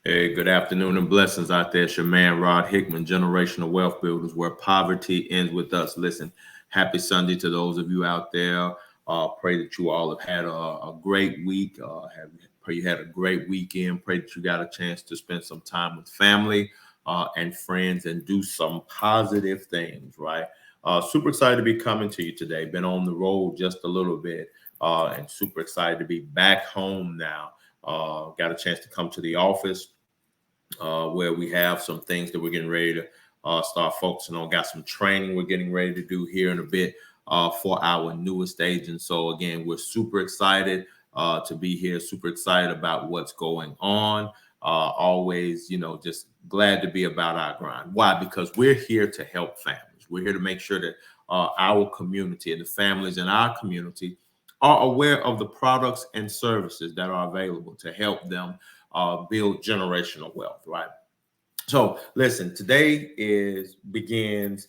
Hey, good afternoon and blessings out there. It's your man, Rod Hickman, Generational Wealth Builders, where poverty ends with us. Listen, happy Sunday to those of you out there. Pray that you all have had a great week. Pray you had a great weekend. Pray that you got a chance to spend some time with family and friends and do some positive things, right? Super excited to be coming to you today. Been on the road just a little bit and super excited to be back home now. Got a chance to come to the office where we have some things that we're getting ready to start focusing on. Got some training we're getting ready to do here in a bit for our newest agents. So again, we're super excited to be here, super excited about what's going on. Always, just glad to be about our grind. Why? Because we're here to help families. We're here to make sure that our community and the families in our community are aware of the products and services that are available to help them build generational wealth, right? So listen, today begins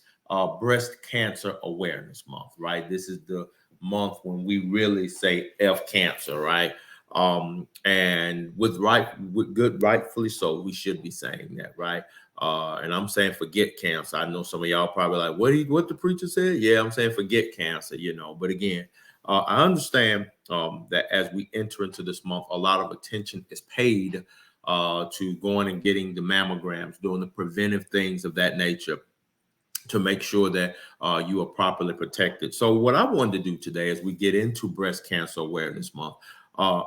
Breast Cancer Awareness Month, right? This is the month when we really say F cancer, right? And rightfully so, we should be saying that, right? And I'm saying forget cancer. I know some of y'all probably like, what the preacher said? Yeah, I'm saying forget cancer, But again, I understand that as we enter into this month, a lot of attention is paid to going and getting the mammograms, doing the preventive things of that nature to make sure that you are properly protected. So what I wanted to do today as we get into Breast Cancer Awareness Month,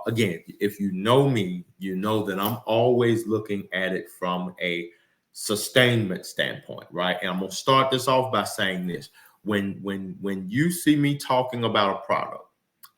again, if you know me, you know that I'm always looking at it from a sustainment standpoint, right? And I'm going to start this off by saying this. When you see me talking about a product,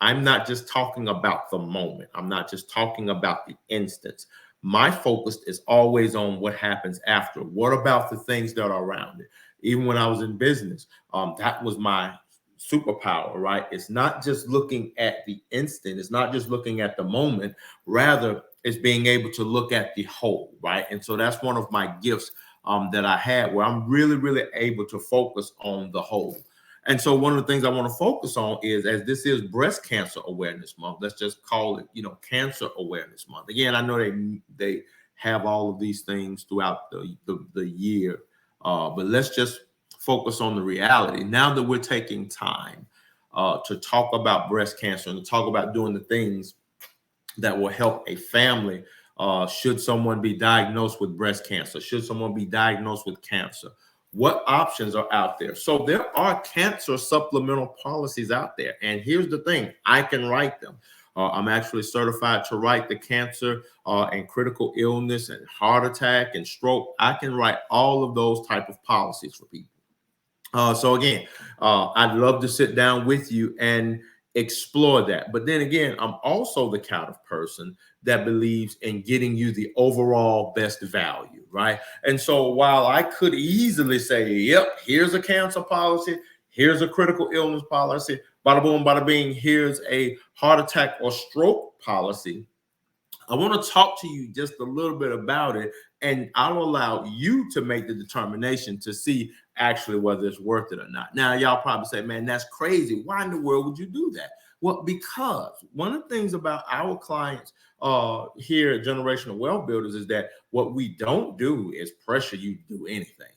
I'm not just talking about the moment. I'm not just talking about the instance. My focus is always on what happens after. What about the things that are around it? Even when I was in business, that was my superpower, right? It's not just looking at the instant. It's not just looking at the moment. Rather, it's being able to look at the whole, right? And so that's one of my gifts that I had, where I'm really, really able to focus on the whole. And so one of the things I want to focus on is, as this is Breast Cancer Awareness Month, let's just call it, Cancer Awareness Month. Again, I know they have all of these things throughout the year, but let's just focus on the reality. Now that we're taking time to talk about breast cancer and to talk about doing the things that will help a family. Should someone be diagnosed with breast cancer? Should someone be diagnosed with cancer? What options are out there? So there are cancer supplemental policies out there. And here's the thing, I can write them. I'm actually certified to write the cancer and critical illness and heart attack and stroke. I can write all of those type of policies for people. So again, I'd love to sit down with you and explore that. But then again, I'm also the kind of person that believes in getting you the overall best value, right? And so while I could easily say, yep, here's a cancer policy, here's a critical illness policy, bada boom, bada bing, here's a heart attack or stroke policy, I want to talk to you just a little bit about it, and I'll allow you to make the determination to see actually whether it's worth it or not. Now, y'all probably say, man, that's crazy. Why in the world would you do that? Well, because one of the things about our clients here at Generational Wealth Builders is that what we don't do is pressure you to do anything.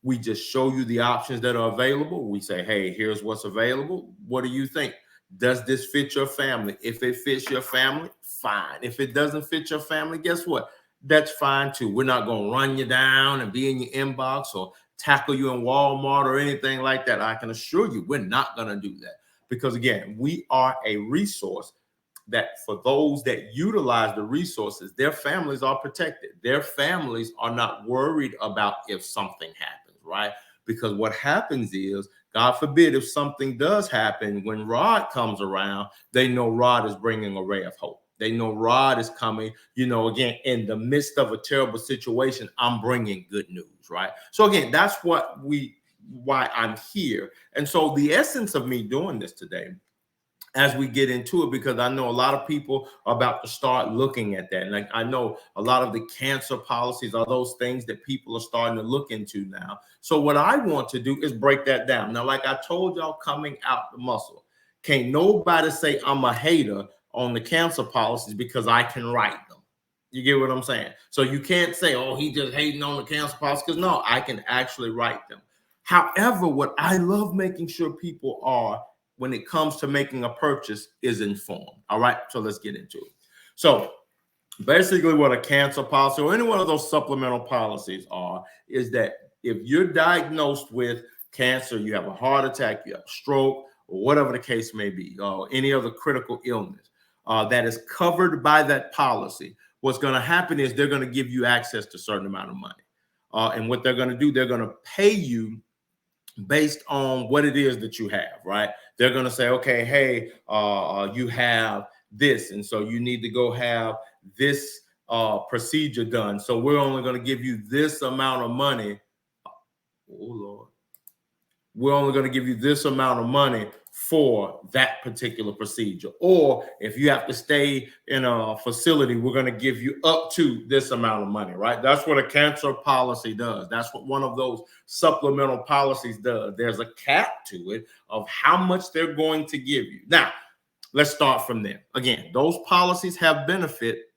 We just show you the options that are available. We say, hey, here's what's available. What do you think? Does this fit your family? If it fits your family, fine. If it doesn't fit your family, guess what? That's fine too. We're not going to run you down and be in your inbox or tackle you in Walmart or anything like that. I can assure you we're not going to do that, because again, we are a resource that for those that utilize the resources, their families are protected. Their families are not worried about if something happens, right? Because what happens is, God forbid, if something does happen, when Rod comes around, they know Rod is bringing a ray of hope. They know Rod is coming, again, in the midst of a terrible situation, I'm bringing good news, right? So again, that's why I'm here. And so the essence of me doing this today, as we get into it, because I know a lot of people are about to start looking at that. And I know a lot of the cancer policies are those things that people are starting to look into now. So what I want to do is break that down. Now, like I told y'all coming out the muscle, can't nobody say I'm a hater on the cancer policies because I can write them. You get what I'm saying? So you can't say, oh, he just hating on the cancer policy, because no, I can actually write them. However, what I love making sure people are when it comes to making a purchase is informed. All right, so let's get into it. So basically what a cancer policy or any one of those supplemental policies are is that if you're diagnosed with cancer, you have a heart attack, you have a stroke, or whatever the case may be, or any other critical illness that is covered by that policy, what's going to happen is they're going to give you access to a certain amount of money. And what they're going to do, they're going to pay you based on what it is that you have, right? They're going to say, okay, hey, you have this, and so you need to go have this procedure done. So we're only going to give you this amount of money. Oh, Lord. We're only going to give you this amount of money for that particular procedure. Or if you have to stay in a facility, we're going to give you up to this amount of money, right? That's what a cancer policy does. That's what one of those supplemental policies does. There's a cap to it of how much they're going to give you. Now, let's start from there. Again, those policies have benefit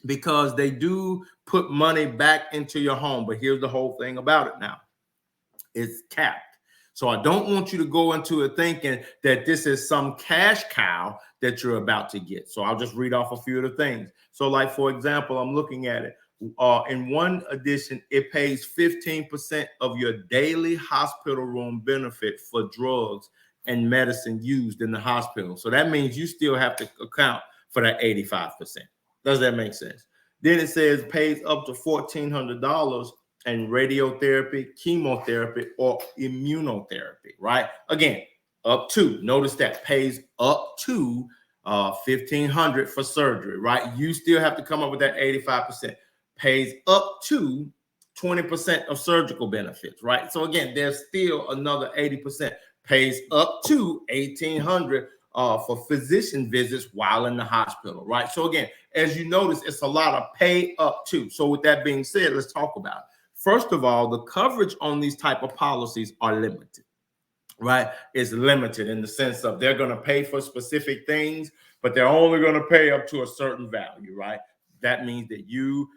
because they do put money back into your home. But here's the whole thing about it now. It's capped. So I don't want you to go into it thinking that this is some cash cow that you're about to get. So I'll just read off a few of the things. So like, for example, I'm looking at it. In one edition, it pays 15% of your daily hospital room benefit for drugs and medicine used in the hospital. So that means you still have to account for that 85%. Does that make sense? Then it says pays up to $1,400 and radiotherapy, chemotherapy, or immunotherapy, right? Again, up to, notice that pays up to $1,500 for surgery, right? You still have to come up with that 85%. Pays up to 20% of surgical benefits, right? So again, there's still another 80%. Pays up to $1,800 for physician visits while in the hospital, right? So again, as you notice, it's a lot of pay up to. So with that being said, let's talk about it. First of all, the coverage on these type of policies are limited, right? It's limited in the sense of they're going to pay for specific things, but they're only going to pay up to a certain value, right? That means that you,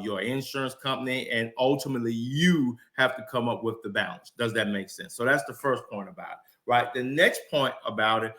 your insurance company, and ultimately you have to come up with the balance. Does that make sense? So that's the first point about it, right? The next point about it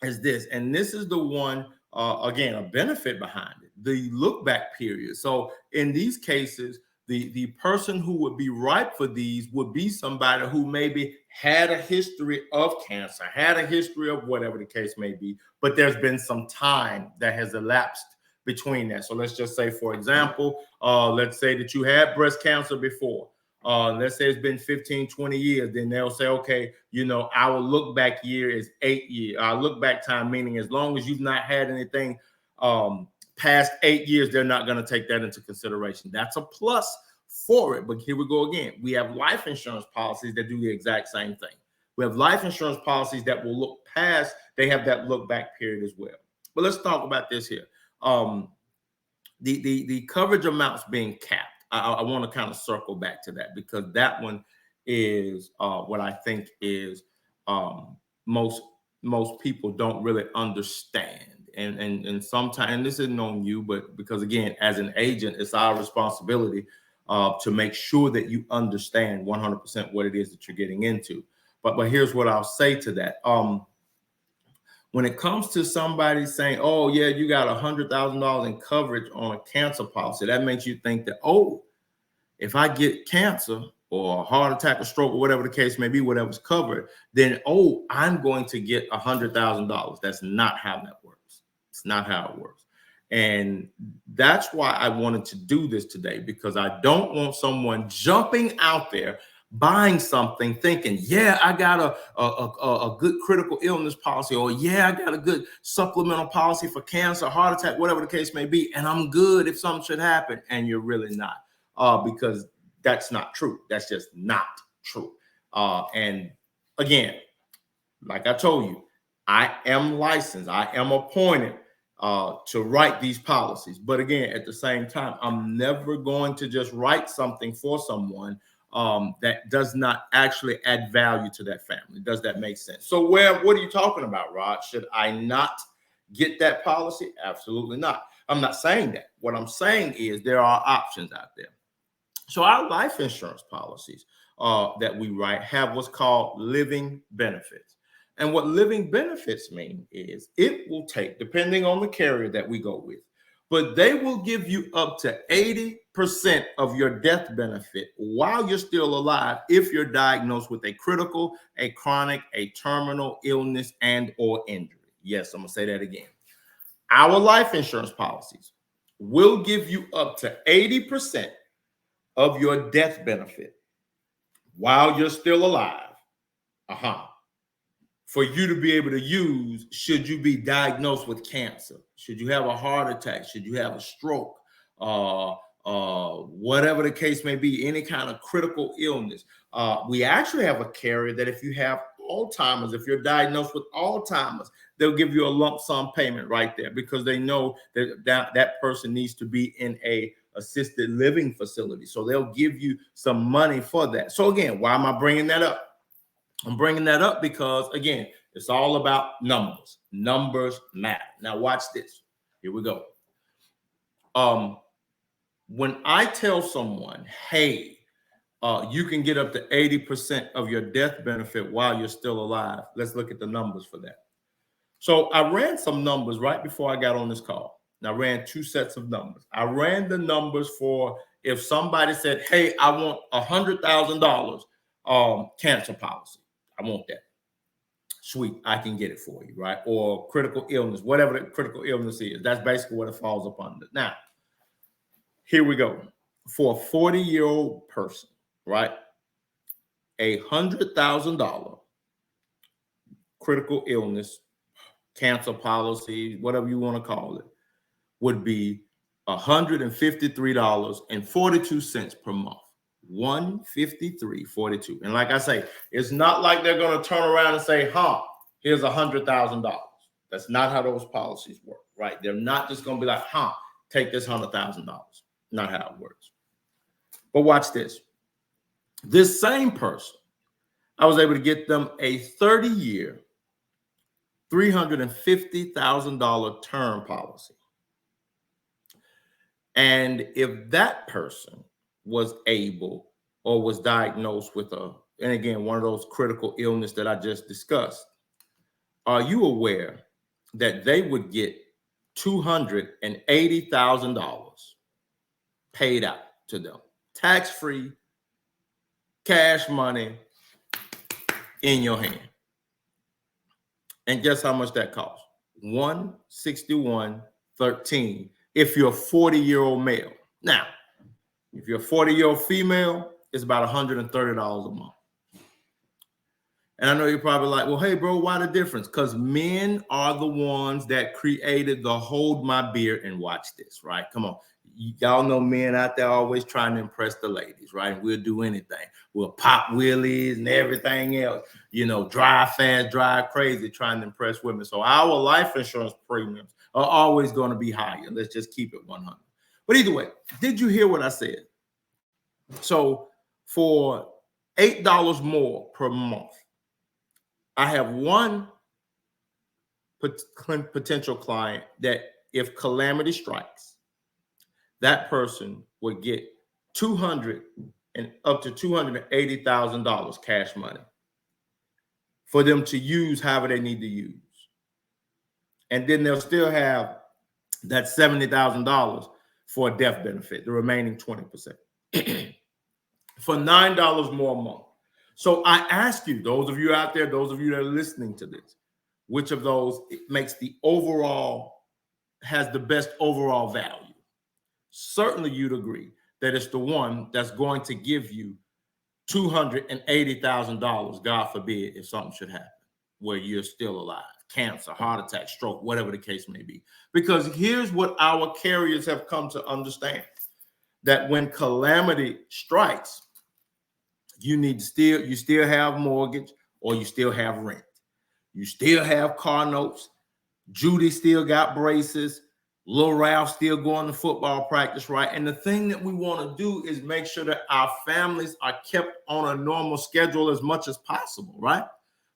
is this, and this is the one, again, a benefit behind it, the look back period. So in these cases, the person who would be ripe for these would be somebody who maybe had a history of cancer, had a history of whatever the case may be, but there's been some time that has elapsed between that. So let's just say, for example, let's say that you had breast cancer before. Let's say it's been 15, 20 years. Then they'll say, okay, you know, our look back year is 8 years. Our look back time, meaning as long as you've not had anything past 8 years, they're not going to take that into consideration. That's a plus for it. But here we go again. We have life insurance policies that do the exact same thing. We have life insurance policies that will look past, they have that look back period as well. But let's talk about this here. The coverage amounts being capped. I want to kind of circle back to that because that one is what I think is most people don't really understand. And sometimes, and this isn't on you, but because again, as an agent, it's our responsibility to make sure that you understand 100% what it is that you're getting into. But here's what I'll say to that. When it comes to somebody saying, oh, yeah, you got $100,000 in coverage on a cancer policy, that makes you think that, oh, if I get cancer or a heart attack or stroke or whatever the case may be, whatever's covered, then, oh, I'm going to get $100,000. That's not how that works. It's not how it works. And that's why I wanted to do this today, because I don't want someone jumping out there buying something thinking, yeah, I got a good critical illness policy, or yeah, I got a good supplemental policy for cancer, heart attack, whatever the case may be, and I'm good if something should happen, and you're really not, because that's not true. That's just not true. And again, like I told you, I am licensed, I am appointed to write these policies. But again, at the same time, I'm never going to just write something for someone that does not actually add value to that family. Does that make sense? So what are you talking about, Rod? Should I not get that policy? Absolutely not. I'm not saying that. What I'm saying is there are options out there. So our life insurance policies that we write have what's called living benefits. And what living benefits mean is it will take, depending on the carrier that we go with, but they will give you up to 80% of your death benefit while you're still alive if you're diagnosed with a critical, a chronic, a terminal illness and or injury. Yes, I'm going to say that again. Our life insurance policies will give you up to 80% of your death benefit while you're still alive. For you to be able to use should you be diagnosed with cancer, should you have a heart attack, should you have a stroke, whatever the case may be, any kind of critical illness. We actually have a carrier that if you have Alzheimer's, if you're diagnosed with Alzheimer's, they'll give you a lump sum payment right there because they know that person needs to be in a assisted living facility. So they'll give you some money for that. So again, why am I bringing that up? I'm bringing that up because, again, it's all about numbers. Numbers matter. Now, watch this. Here we go. When I tell someone, hey, you can get up to 80% of your death benefit while you're still alive, let's look at the numbers for that. So I ran some numbers right before I got on this call. And I ran two sets of numbers. I ran the numbers for if somebody said, hey, I want $100,000 cancer policy. I want that. Sweet, I can get it for you, right? Or critical illness, whatever the critical illness is. That's basically what it falls upon. Now, here we go. For a 40-year-old person, right? $100,000 critical illness, cancer policy, whatever you want to call it, would be $153.42 per month. $153.42. And like I say, it's not like they're going to turn around and say, here's $100,000. That's not how those policies work, right? They're not just going to be like, take this $100,000. Not how it works. But watch this. This same person, I was able to get them a 30-year, $350,000 term policy. And if that person was able or was diagnosed with and again, one of those critical illness that I just discussed, are you aware that they would get $280,000 paid out to them? Tax-free, cash money in your hand. And guess how much that costs? $161.13 if you're a 40-year-old male. Now, if you're a 40-year-old female, it's about $130 a month. And I know you're probably like, well, hey, bro, why the difference? Because men are the ones that created the hold my beer and watch this, right? Come on. Y'all know men out there always trying to impress the ladies, right? And we'll do anything. We'll pop wheelies and everything else, drive fast, drive crazy, trying to impress women. So our life insurance premiums are always going to be higher. Let's just keep it 100. But either way, did you hear what I said? So for $8 more per month, I have one potential client that if calamity strikes, that person would get $200,000 and up to $280,000 cash money for them to use however they need to use. And then they'll still have that $70,000 for a death benefit, the remaining 20%, for $9 more a month. So I ask you, those of you out there, those of you that are listening to this, which of those has the best overall value? Certainly you'd agree that it's the one that's going to give you $280,000, God forbid, if something should happen, where you're still alive. Cancer, heart attack, stroke, whatever the case may be. Because here's what our carriers have come to understand, that when calamity strikes, you still have mortgage or you still have rent. You still have car notes. Judy still got braces. Lil Ralph still going to football practice, right? And the thing that we want to do is make sure that our families are kept on a normal schedule as much as possible, right?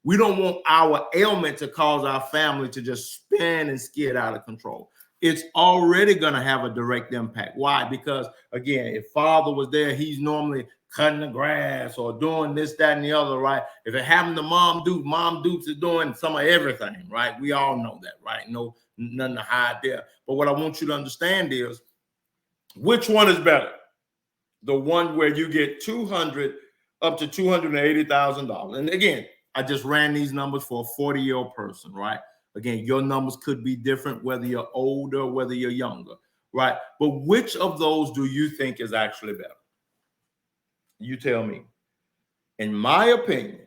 We don't want our ailment to cause our family to just spin and skid out of control. it's already going to have a direct impact. Why? Because again, if father was there, he's normally cutting the grass or doing this, that, and the other, right? If it happened to Mom Dukes is doing some of everything, right? We all know that, right? No, nothing to hide there. But what I want you to understand is, which one is better? The one where you get $200 up to $280,000. And again, I just ran these numbers for a 40-year-old person, right? Again, your numbers could be different, whether you're older, whether you're younger, right? But which of those do you think is actually better? You tell me. In my opinion,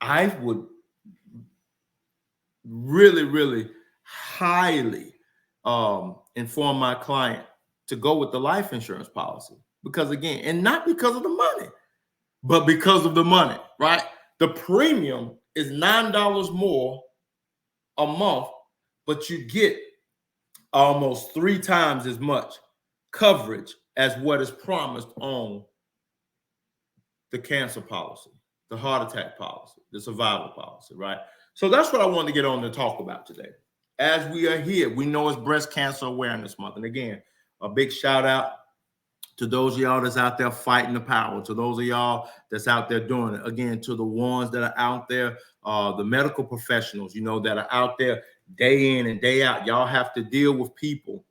I would really, really highly inform my client to go with the life insurance policy. Because again, and not because of the money, but because of the money, right? The premium is $9 more a month, but you get almost 3 times as much coverage as what is promised on the cancer policy, the heart attack policy, the survival policy, right? So that's what I wanted to get on to talk about today. As we are here, we know it's Breast Cancer Awareness Month. And again, a big shout out to those of y'all that's out there fighting the power, to those of y'all that's out there doing it. Again, to the ones that are out there, the medical professionals, you know, that are out there day in and day out. Y'all have to deal with people.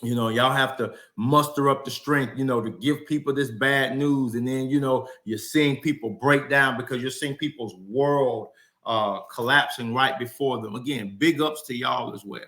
You know, y'all have to muster up the strength, you know, to give people this bad news. And then, you know, you're seeing people break down because you're seeing people's world collapsing right before them. Again, big ups to y'all as well.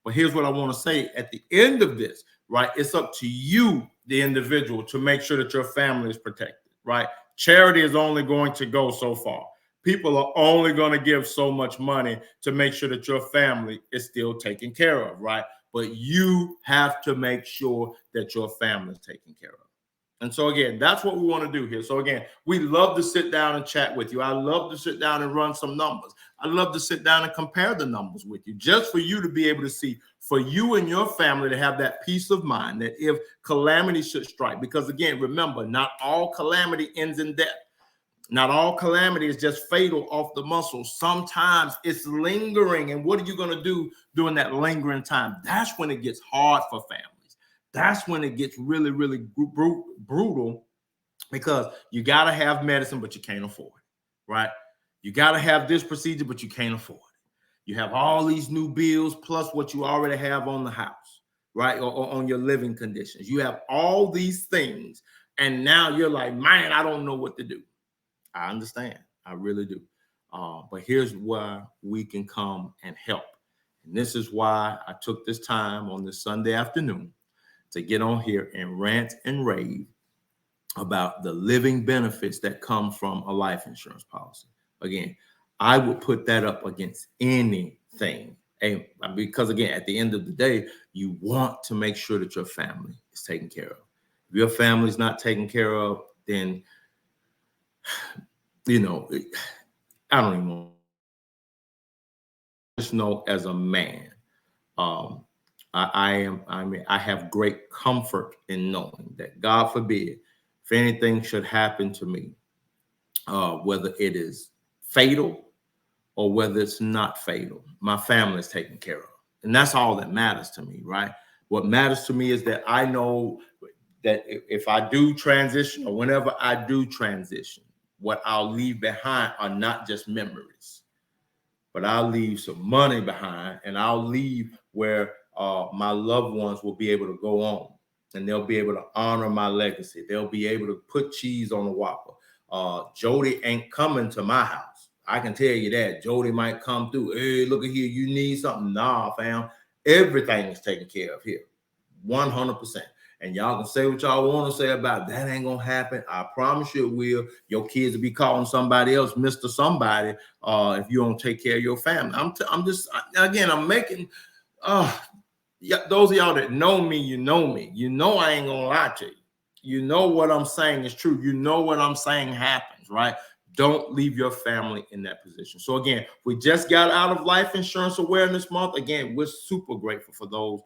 But here's what I want to say at the end of this, right? It's up to you, the individual, to make sure that your family is protected, right? Charity is only going to go so far. People are only going to give so much money to make sure that your family is still taken care of, right? But you have to make sure that your family is taken care of. And so again, that's what we want to do here. So again, we love to sit down and chat with you. I love to sit down and run some numbers. I love to sit down and compare the numbers with you, just for you to be able to see, for you and your family to have that peace of mind that if calamity should strike, because again, remember, not all calamity ends in death. Not all calamity is just fatal off the muscle. Sometimes it's lingering. And what are you going to do during that lingering time? That's when it gets hard for families. That's when it gets really, really brutal, because you got to have medicine, but you can't afford it, right? You got to have this procedure, but you can't afford it. You have all these new bills plus what you already have on the house, right? Or on your living conditions. You have all these things. And now you're like, man, I don't know what to do. I understand. I really do. But here's where we can come and help. And this is why I took this time on this Sunday afternoon to get on here and rant and rave about the living benefits that come from a life insurance policy. Again, I would put that up against anything. And because again, at the end of the day, you want to make sure that your family is taken care of. If your family is not taken care of, then you know, I don't even know. Just know as a man, I have great comfort in knowing that, God forbid, if anything should happen to me, whether it is fatal or whether it's not fatal, my family is taken care of. And that's all that matters to me, right? What matters to me is that I know that if I do transition, or whenever I do transition, what I'll leave behind are not just memories, but I'll leave some money behind, and I'll leave where my loved ones will be able to go on, and they'll be able to honor my legacy. They'll be able to put cheese on the Whopper. Jody ain't coming to my house. I can tell you that. Jody might come through. Hey, look at here. You need something? Nah, fam. Everything is taken care of here. 100%. And y'all can say what y'all want to say about it. That ain't gonna happen. I promise you it will. Your kids will be calling somebody else Mr. Somebody if you don't take care of your family. I'm just again, I'm making those of y'all that know me, you know me. You know I ain't gonna lie to you. You know what I'm saying is true. You know what I'm saying happens, right? Don't leave your family in that position. So again, we just got out of Life Insurance Awareness Month. Again, we're super grateful for those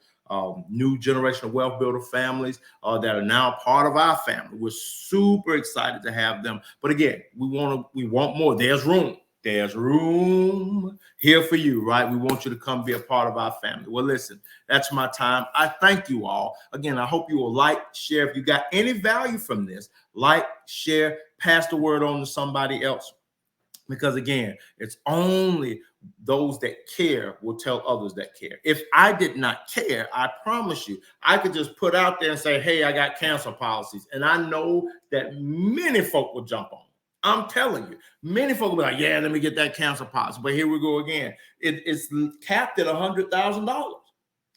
new generational wealth builder families that are now part of our family. We're super excited to have them. But again, we want more. There's room. there's room here for you, right? We want you to come be a part of our family. Well, listen, that's my time. I thank you all. Again, I hope you will like, share. If you got any value from this, like, share, pass the word on to somebody else. Because again, it's only those that care will tell others that care. If I did not care, I promise you, I could just put out there and say, hey, I got cancer policies. And I know that many folk will jump on. I'm telling you, many folk will be like, yeah, let me get that cancer policy. But here we go again. It's capped at $100,000,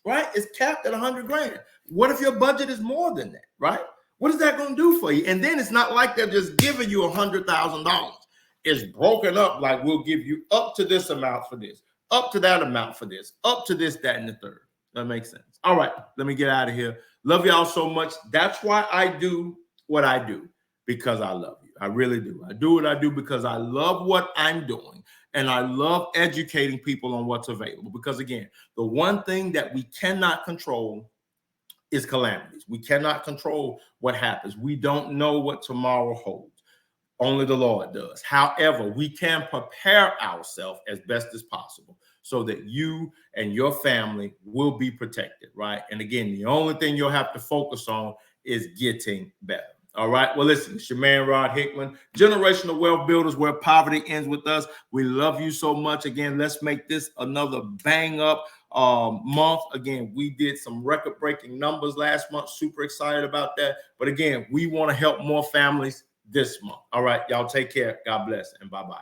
right? It's capped at 100 grand. What if your budget is more than that, right? What is that going to do for you? And then it's not like they're just giving you $100,000. It's broken up like we'll give you up to this amount for this, up to that amount for this, up to this, that, and the third. That makes sense. All right, let me get out of here. Love y'all so much. That's why I do what I do, because I love you. I really do. I do what I do because I love what I'm doing, and I love educating people on what's available. Because again, the one thing that we cannot control is calamities. We cannot control what happens. We don't know what tomorrow holds. Only the Lord does. However, we can prepare ourselves as best as possible so that you and your family will be protected, right? And again, the only thing you'll have to focus on is getting better. All right. Well, listen, it's your man, Rod Hickman, Generational Wealth Builders, where poverty ends with us. We love you so much. Again, let's make this another bang up month. Again, we did some record-breaking numbers last month. Super excited about that. But again, we want to help more families this month. All right, y'all take care. God bless and bye-bye.